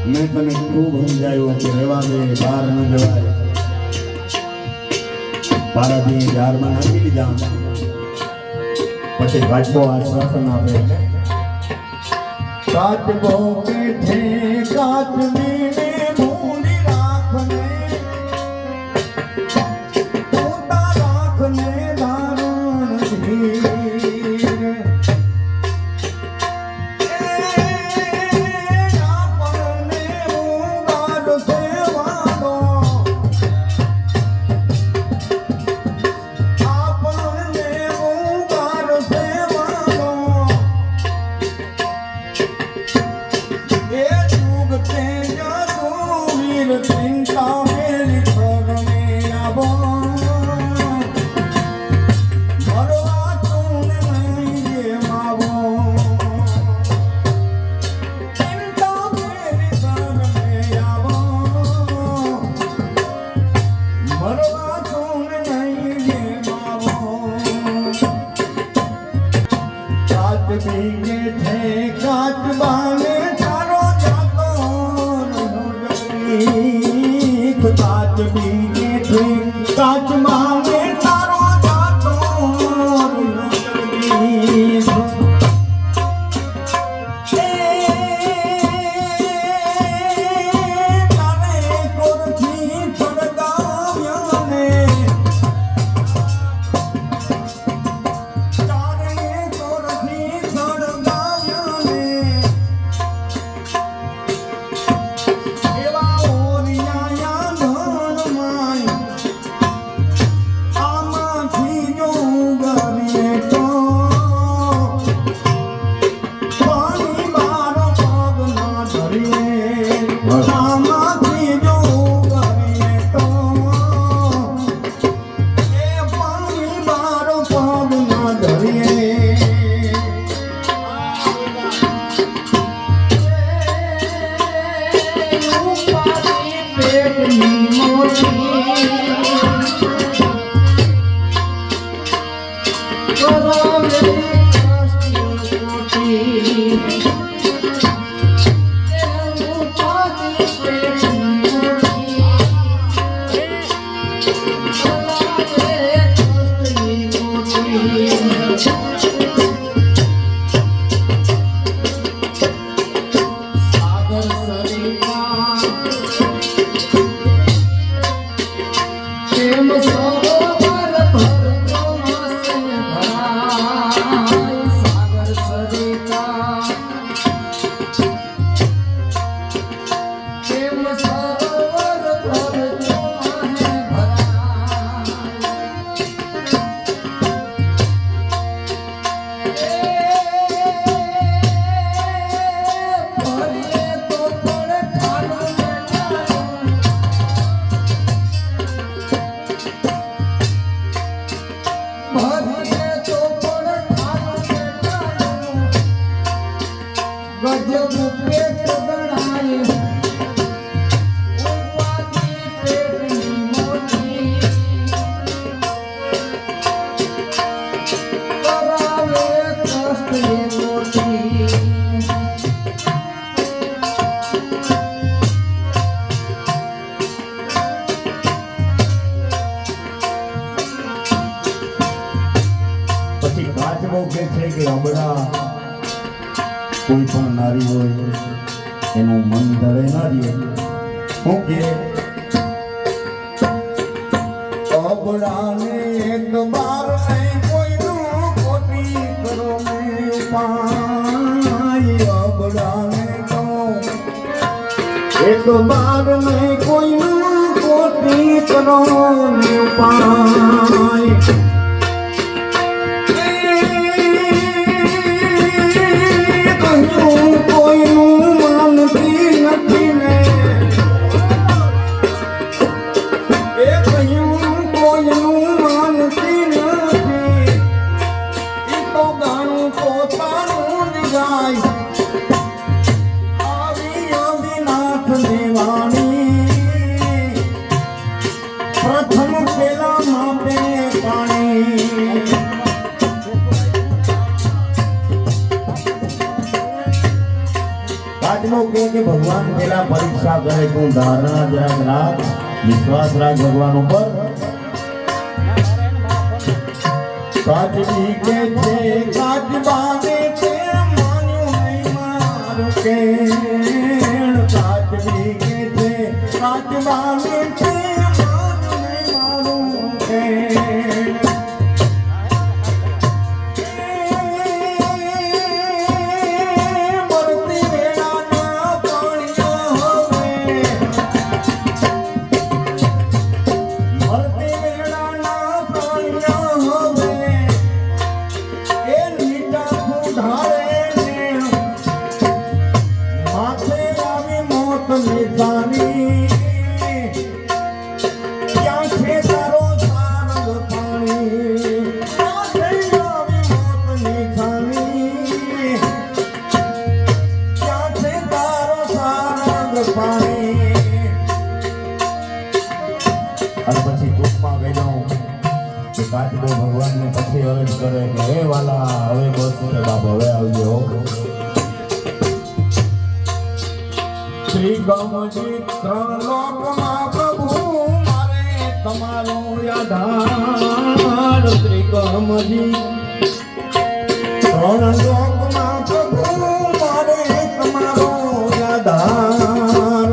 मैं तने खूब समझायो कि रेवा दे बार न जवाय बारा दी जार में नाखी लीधा પછી વાજબો આશ્વાસન આપે કાચબો કેઠે કાચ મીને ભૂંડી રાખને પોતા રાખને ધારણ ધીર Temos só para પાંચમો કે છે કે અબળા કોઈ પણ નારી હોય એનું મન ધરે ના રહે. હું કે અબળાને એક બાર નહીં કોઈનું ખોટી કરો ને ઉપાય. અબળાને તો એક બાર નહીં કોઈનું ખોટી કરો ને ઉપાય. કે ભગવાન પેલા પરીક્ષા કરે તું ધારણા જરાક રાખ, વિશ્વાસ રાખ ભગવાન ઉપર. કાચી કે છે કાચબાને તે માન્યું નહીં મારું કેણ. કાચી કે છે કાચબાને તે માન્યું નહીં મારું કેણ. કાચબો ભગવાનને પછી અરજ કરે કે હે વાલા હવે બસ છે બાપ હવે આવજો. શ્રી ગમજી ત્રણ લોકમાં પ્રભુ મારે તમારો આધાર. શ્રી ગમજી ત્રણ લોકમાં પ્રભુ મારે તમારો આધાર.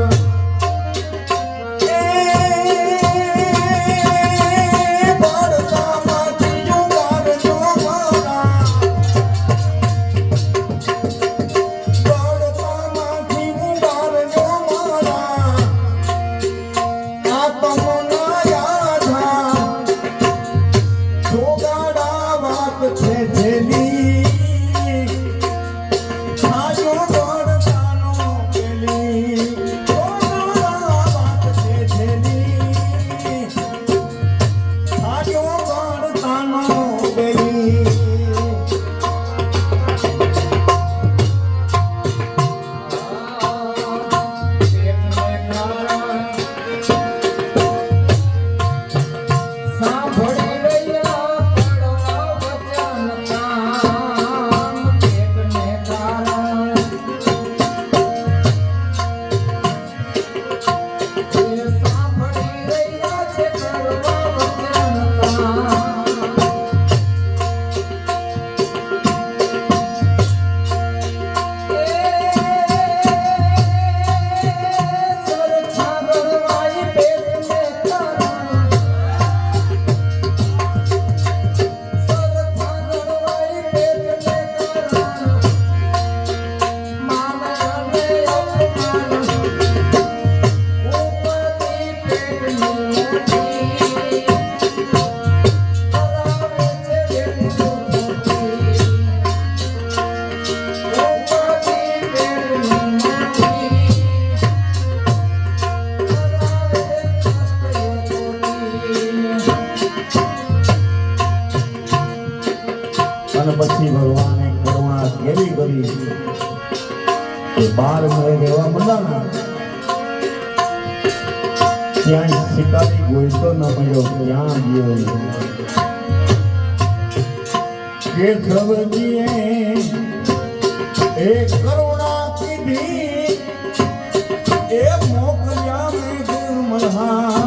પછી ભગવાને કરુણા કેવી કરી કે 12 મહિને રહેવા મળ્યા. ત્યાં શિકારી ગોઈતો ન મળ્યો, ત્યાં ગયો કે સબજીએ એ કરુણા કીધી એ મોકલ્યા મેં મલ્હાર.